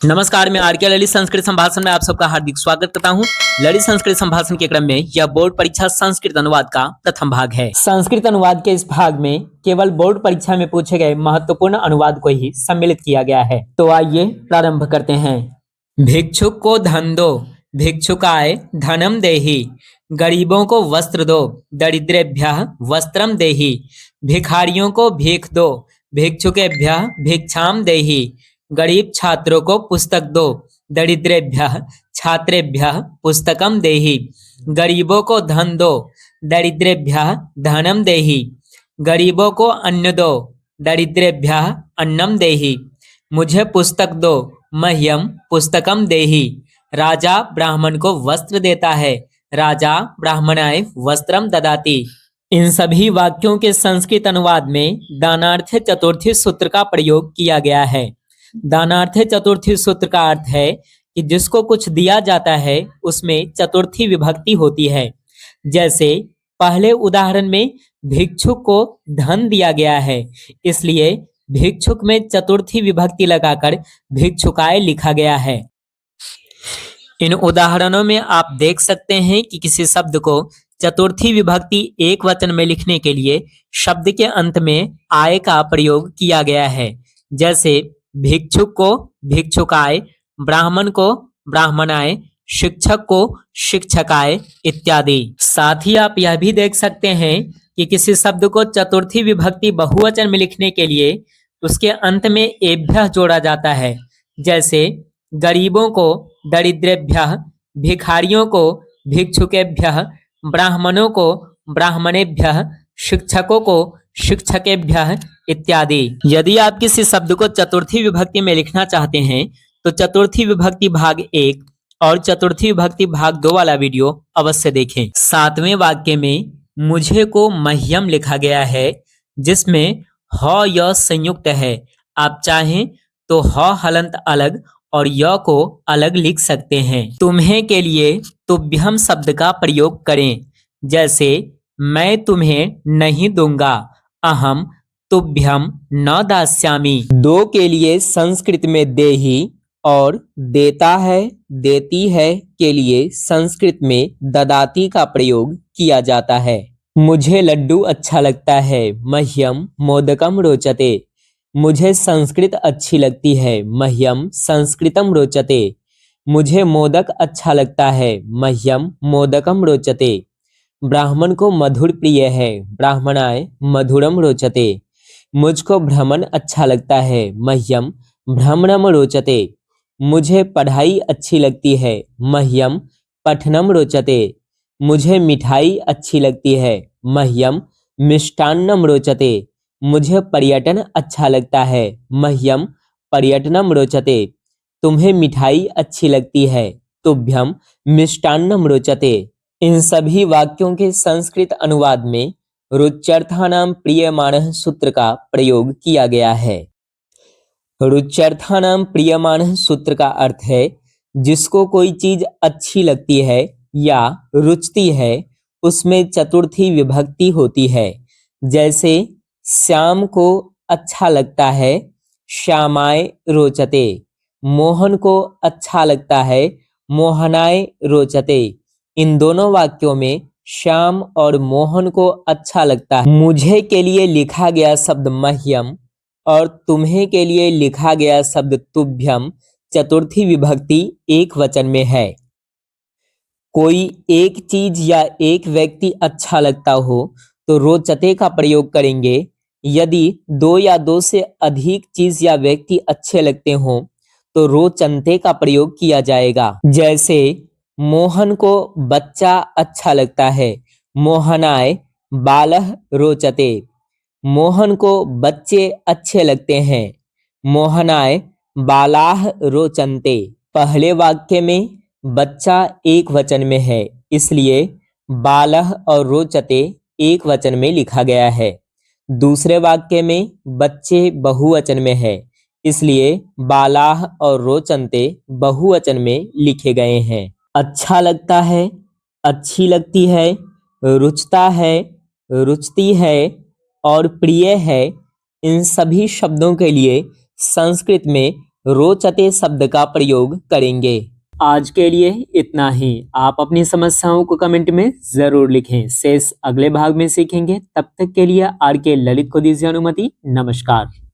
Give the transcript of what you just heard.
नमस्कार, मैं आर के ललित संस्कृत संभाषण में आप सबका हार्दिक स्वागत करता हूं। ललित संस्कृत संभाषण के क्रम में यह बोर्ड परीक्षा संस्कृत अनुवाद का प्रथम भाग है। संस्कृत अनुवाद के इस भाग में केवल बोर्ड परीक्षा में पूछे गए महत्वपूर्ण अनुवाद को ही सम्मिलित किया गया है। तो आइए प्रारंभ करते हैं। भिक्षुक को धन दो, भिक्षुकाय धनम देहि। गरीबों को वस्त्र दो, दरिद्रेभ्यः वस्त्रम देहि। भिखारियों को भीख दो, भिक्षुकेभ्यः भिक्षाम देहि। गरीब छात्रों को पुस्तक दो, दरिद्रेभ्यः छात्रेभ्यः पुस्तकम देहि। गरीबों को धन दो, दरिद्रेभ्यः धनम देहि। गरीबों को अन्न दो, दरिद्रेभ्यः अन्नम देहि। मुझे पुस्तक दो, मह्यम पुस्तकम देहि। राजा ब्राह्मण को वस्त्र देता है, राजा ब्राह्मणाय वस्त्रम ददाति। इन सभी वाक्यों के संस्कृत अनुवाद में दानार्थ चतुर्थी सूत्र का प्रयोग किया गया है। दानार्थ चतुर्थी सूत्र का अर्थ है कि जिसको कुछ दिया जाता है उसमें चतुर्थी विभक्ति होती है। जैसे पहले उदाहरण में भिक्षुक को धन दिया गया है, इसलिए भिक्षुक में चतुर्थी विभक्ति लगाकर भिक्षुकाय लिखा गया है। इन उदाहरणों में आप देख सकते हैं कि किसी शब्द को चतुर्थी विभक्ति एक वचन में लिखने के लिए शब्द के अंत में आय का प्रयोग किया गया है। जैसे भिक्षुक को भिक्षुकाय, ब्राह्मण को ब्राह्मणाय, शिक्षक को शिक्षकाय इत्यादि। साथ ही आप यह भी देख सकते हैं कि किसी शब्द को चतुर्थी विभक्ति बहुवचन में लिखने के लिए उसके अंत में एभ्यः जोड़ा जाता है। जैसे गरीबों को दरिद्रेभ्यः, भिखारियों को भिक्षुकेभ्यः, ब्राह्मणों को ब्राह्मणेभ्यः, शिक्षकों को शिक्षकेभ्यः इत्यादि। यदि आप किसी शब्द को चतुर्थी विभक्ति में लिखना चाहते हैं तो चतुर्थी विभक्ति भाग 1 और चतुर्थी विभक्ति भाग 2 वाला वीडियो अवश्य देखें। 7वें वाक्य में मुझे को मह्यम लिखा गया है, जिसमें ह य संयुक्त है। आप चाहें तो ह हलंत अलग और य को अलग लिख सकते हैं। तुम्हें के लिए तुभ्यम शब्द का प्रयोग करें। जैसे मैं तुम्हें नहीं दूंगा, अहम तुभ्यम न दास्यामि। दो के लिए संस्कृत में देहि और देता है देती है के लिए संस्कृत में ददाती का प्रयोग किया जाता है। मुझे लड्डू अच्छा लगता है, मह्यम मोदकम रोचते। मुझे संस्कृत अच्छी लगती है, मह्यम संस्कृतम रोचते। मुझे मोदक अच्छा लगता है, मह्यम मोदकम रोचते। ब्राह्मण को मधुर प्रिय है, ब्राह्मणाय मधुरम रोचते। मुझको भ्रमण अच्छा लगता है, मह्यम भ्रमणम रोचते। मुझे पढ़ाई अच्छी लगती है, मह्यम पठनम रोचते। मुझे मिठाई अच्छी लगती है, मह्यम मिष्टान्नम रोचते। मुझे पर्यटन अच्छा लगता है, मह्यम पर्यटनम रोचते। तुम्हें मिठाई अच्छी लगती है, तुभ्यम मिष्टान्नम रोचते। इन सभी वाक्यों के संस्कृत अनुवाद में रुच्यर्थानां प्रीयमाणः सूत्र का प्रयोग किया गया है। रुच्यर्थानां प्रीयमाणः सूत्र का अर्थ है जिसको कोई चीज अच्छी लगती है या रुचती है, उसमें चतुर्थी विभक्ति होती है। जैसे श्याम को अच्छा लगता है, श्यामाय रोचते। मोहन को अच्छा लगता है, मोहनाय रोचते। इन दोनों वाक्यों में श्याम और मोहन को अच्छा लगता है। मुझे के लिए लिखा गया शब्द मह्यम और तुम्हें के लिए लिखा गया शब्द तुभ्यम चतुर्थी विभक्ति एक वचन में है। कोई एक चीज या एक व्यक्ति अच्छा लगता हो तो रोचते का प्रयोग करेंगे। यदि दो या दो से अधिक चीज या व्यक्ति अच्छे लगते हो तो रोचन्ते का प्रयोग किया जाएगा। जैसे मोहन को बच्चा अच्छा लगता है, मोहनाय बालः रोचते। मोहन को बच्चे अच्छे लगते हैं, मोहनाय बालाः रोचन्ते। पहले वाक्य में बच्चा एक वचन में है, इसलिए बालः और रोचते एक वचन में लिखा गया है। दूसरे वाक्य में बच्चे बहुवचन में है, इसलिए बालाः और रोचन्ते बहुवचन में लिखे गए हैं। अच्छा लगता है, अच्छी लगती है, रुचता है, रुचती है और प्रिय है, इन सभी शब्दों के लिए संस्कृत में रोचते शब्द का प्रयोग करेंगे। आज के लिए इतना ही। आप अपनी समस्याओं को कमेंट में जरूर लिखें। शेष अगले भाग में सीखेंगे। तब तक के लिए आर के ललित को दीजिए अनुमति। नमस्कार।